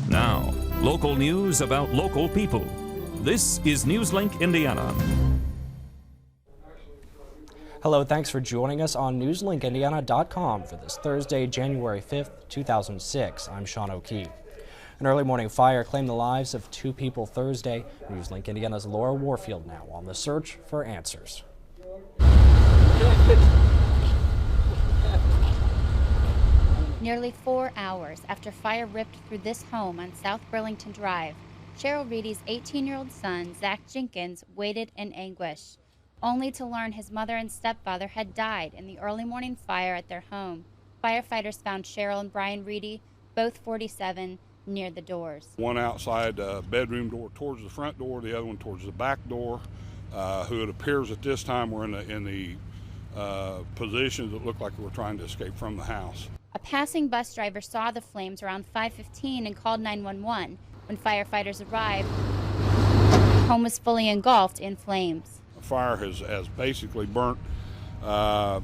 Now, local news about local people. This is Newslink Indiana. Hello, thanks for joining us on NewsLinkIndiana.com for this Thursday, January 5th, 2006. I'm Sean O'Kee. An early morning fire claimed the lives of 2 people Thursday. Newslink Indiana's Laura Warfield now on the search for answers. Nearly 4 hours after fire ripped through this home on South Burlington Drive, Cheryl Reedy's 18-year-old son, Zach Jenkins, waited in anguish, only to learn his mother and stepfather had died in the early morning fire at their home. Firefighters found Cheryl and Brian Reedy, both 47, near the doors. One outside bedroom door towards the front door, the other one towards the back door, who it appears at this time were in the positions that looked like they were trying to escape from the house. A passing bus driver saw the flames around 5:15 and called 911. When firefighters arrived, the home was fully engulfed in flames. The fire has basically burnt a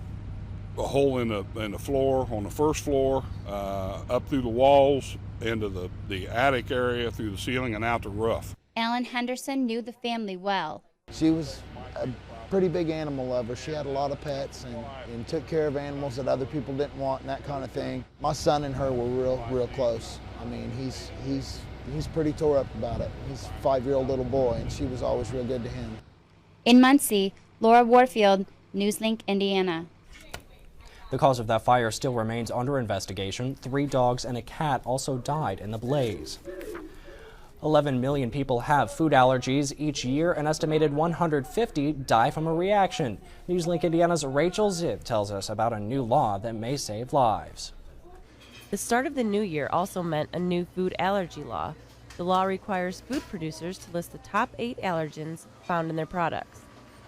hole in the floor, on the first floor, up through the walls, into the attic area, through the ceiling, and out the roof. Alan Henderson knew the family well. She was a pretty big animal lover. She had a lot of pets and took care of animals that other people didn't want and that kind of thing. My son and her were real close. I mean, he's pretty tore up about it. He's a 5-year-old little boy, and she was always real good to him. In Muncie, Laura Warfield, Newslink, Indiana. The cause of that fire still remains under investigation. 3 dogs and a cat also died in the blaze. 11 million people have food allergies each year. An estimated 150 die from a reaction. Newslink Indiana's Rachel Ziv tells us about a new law that may save lives. The start of the new year also meant a new food allergy law. The law requires food producers to list the top 8 allergens found in their products.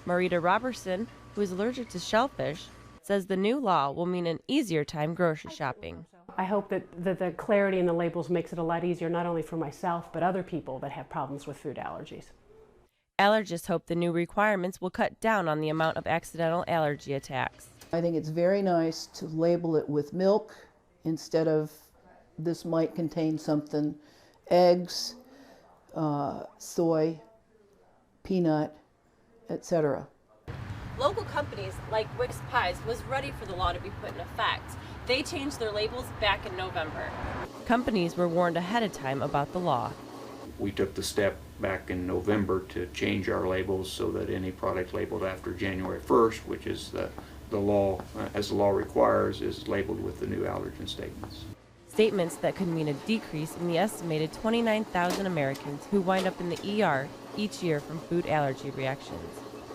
Marita Robertson, who is allergic to shellfish, says the new law will mean an easier time grocery shopping. I hope that the clarity in the labels makes it a lot easier, not only for myself, but other people that have problems with food allergies. Allergists hope the new requirements will cut down on the amount of accidental allergy attacks. I think it's very nice to label it with milk instead of this might contain something, eggs, soy, peanut, etc. Local companies like Wix Pies was ready for the law to be put in effect. They changed their labels back in November. Companies were warned ahead of time about the law. We took the step back in November to change our labels so that any product labeled after January 1st, which is the law, as the law requires, is labeled with the new allergen statements. Statements that could mean a decrease in the estimated 29,000 Americans who wind up in the ER each year from food allergy reactions.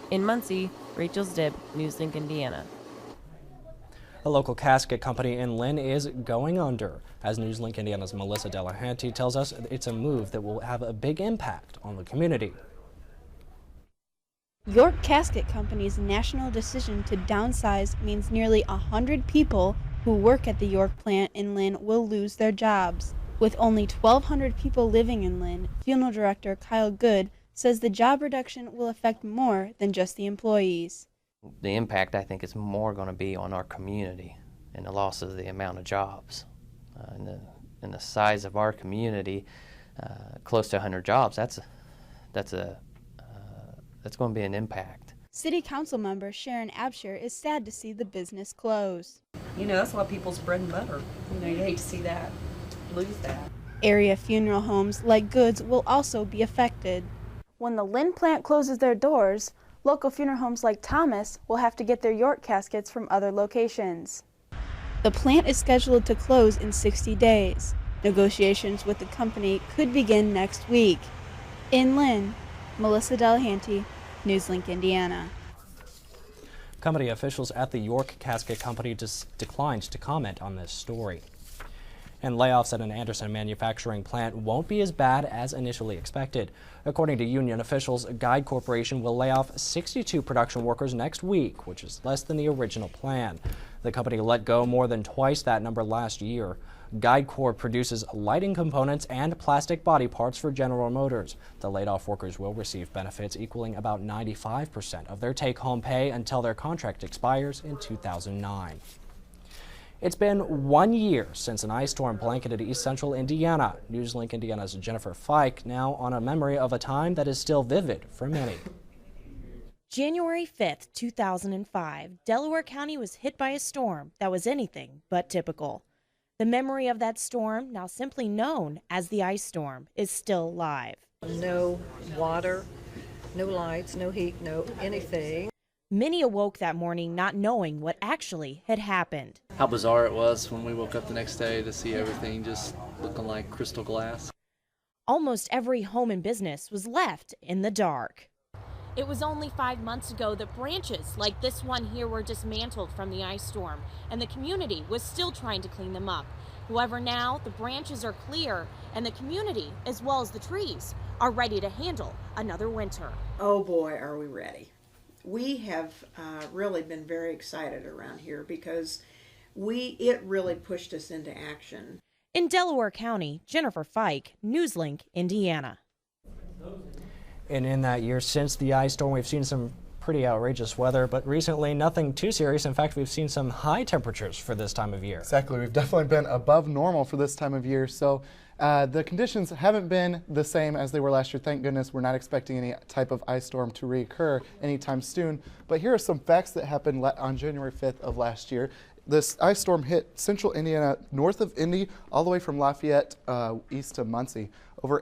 In Muncie, Rachel Ziv, Newslink, Indiana. A local casket company in Lynn is going under. As Newslink Indiana's Melissa Delahanty tells us, it's a move that will have a big impact on the community. York Casket Company's national decision to downsize means nearly 100 people who work at the York plant in Lynn will lose their jobs. With only 1,200 people living in Lynn, funeral director Kyle Good says the job reduction will affect more than just the employees. The impact, I think, is more going to be on our community and the loss of the amount of jobs. And the size of our community, close to 100 jobs, that's going to be an impact. City Council member Sharon Absher is sad to see the business close. You know, that's a lot of people's bread and butter. You know, you hate to see that, lose that. Area funeral homes like Goods will also be affected. When the Lynn plant closes their doors, local funeral homes like Thomas will have to get their York caskets from other locations. The plant is scheduled to close in 60 days. Negotiations with the company could begin next week. In Lynn, Melissa Delahanty, Newslink, Indiana. Company officials at the York Casket Company declined to comment on this story. And layoffs at an Anderson manufacturing plant won't be as bad as initially expected. According to union officials, Guide Corporation will lay off 62 production workers next week, which is less than the original plan. The company let go more than twice that number last year. Guide Corp produces lighting components and plastic body parts for General Motors. The laid-off workers will receive benefits equaling about 95% of their take-home pay until their contract expires in 2009. It's been 1 year since an ice storm blanketed east central Indiana. Newslink Indiana's Jennifer Fike now on a memory of a time that is still vivid for many. January 5th, 2005, Delaware County was hit by a storm that was anything but typical. The memory of that storm, now simply known as the ice storm, is still live. No water, no lights, no heat, no anything. Many awoke that morning not knowing what actually had happened. How bizarre it was when we woke up the next day to see everything just looking like crystal glass. Almost every home and business was left in the dark. It was only 5 months ago that branches like this one here were dismantled from the ice storm, and the community was still trying to clean them up. However, now the branches are clear, and the community, as well as the trees, are ready to handle another winter. Oh boy, are we ready. We have really been very excited around here because it really pushed us into action. In Delaware County, Jennifer Fike, Newslink, Indiana. And in that year since the ice storm, we've seen some pretty outrageous weather, but recently nothing too serious. In fact, we've seen some high temperatures for this time of year. Exactly. We've definitely been above normal for this time of year. So the conditions haven't been the same as they were last year. Thank goodness we're not expecting any type of ice storm to reoccur anytime soon. But here are some facts that happened on January 5th of last year. This ice storm hit central Indiana, north of Indy, all the way from Lafayette east to Muncie. Over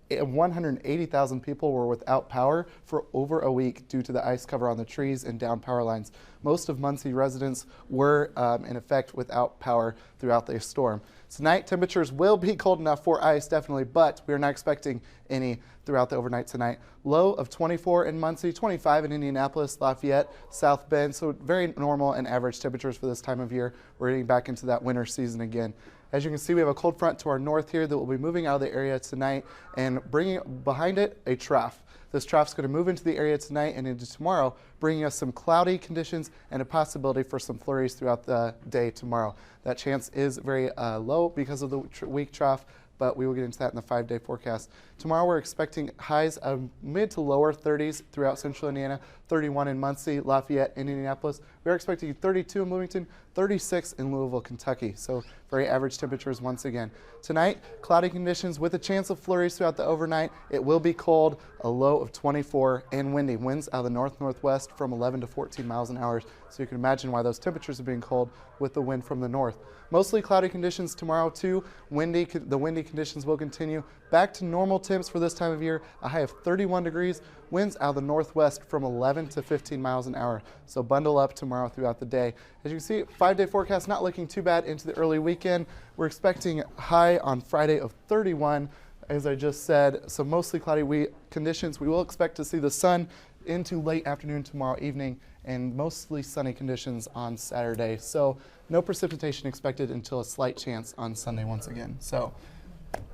180,000 people were without power for over a week due to the ice cover on the trees and down power lines. Most of Muncie residents were, in effect, without power throughout the storm. Tonight, temperatures will be cold enough for ice, definitely, but we are not expecting any throughout the overnight tonight. Low of 24 in Muncie, 25 in Indianapolis, Lafayette, South Bend, so very normal and average temperatures for this time of year. We're getting back into that winter season again. As you can see, we have a cold front to our north here that will be moving out of the area tonight and bringing behind it a trough. This trough is going to move into the area tonight and into tomorrow, bringing us some cloudy conditions and a possibility for some flurries throughout the day tomorrow. That chance is very low because of the weak trough, but we will get into that in the 5-day forecast. Tomorrow we're expecting highs of mid to lower 30s throughout central Indiana, 31 in Muncie, Lafayette, and Indianapolis. We're expecting 32 in Bloomington, 36 in Louisville, Kentucky. So very average temperatures once again. Tonight, cloudy conditions with a chance of flurries throughout the overnight. It will be cold, a low of 24 and windy. Winds out of the north-northwest from 11 to 14 miles an hour. So you can imagine why those temperatures are being cold with the wind from the north. Mostly cloudy conditions tomorrow too. The windy conditions will continue. Back to normal temps for this time of year, a high of 31 degrees. Winds out of the northwest from 11 to 15 miles an hour. So bundle up tomorrow throughout the day. As you can see, 5-day forecast not looking too bad into the early weekend. We're expecting high on Friday of 31. As I just said, so mostly cloudy conditions. We will expect to see the sun into late afternoon tomorrow evening and mostly sunny conditions on Saturday. So no precipitation expected until a slight chance on Sunday once again. So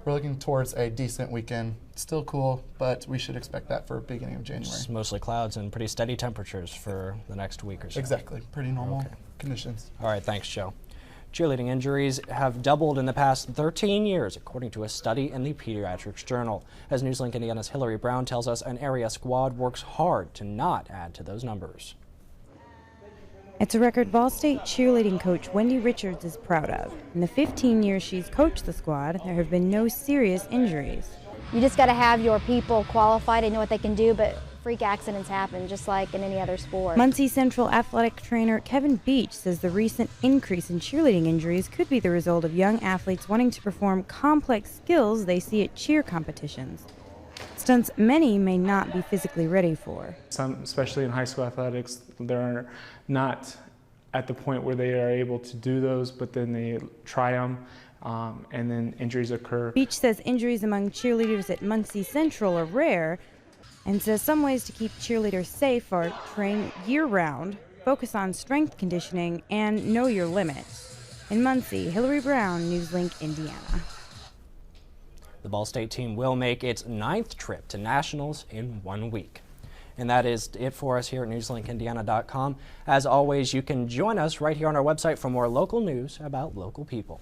we're looking towards a decent weekend. Still cool, but we should expect that for beginning of January. Just mostly clouds and pretty steady temperatures for the next week or so. Exactly. Pretty normal conditions. All right, thanks, Joe. Cheerleading injuries have doubled in the past 13 years, according to a study in the Pediatrics Journal. As Newslink Indiana's Hillary Brown tells us, an area squad works hard to not add to those numbers. It's a record Ball State cheerleading coach Wendy Richards is proud of. In the 15 years she's coached the squad, there have been no serious injuries. You just got to have your people qualified and know what they can do, but freak accidents happen just like in any other sport. Muncie Central athletic trainer Kevin Beach says the recent increase in cheerleading injuries could be the result of young athletes wanting to perform complex skills they see at cheer competitions. Stunts many may not be physically ready for. Some, especially in high school athletics, they're not at the point where they are able to do those, but then they try them, and then injuries occur. Beach says injuries among cheerleaders at Muncie Central are rare, and says some ways to keep cheerleaders safe are train year-round, focus on strength conditioning, and know your limits. In Muncie, Hillary Brown, Newslink, Indiana. The Ball State team will make its 9th trip to nationals in 1 week. And that is it for us here at newslinkindiana.com. As always, you can join us right here on our website for more local news about local people.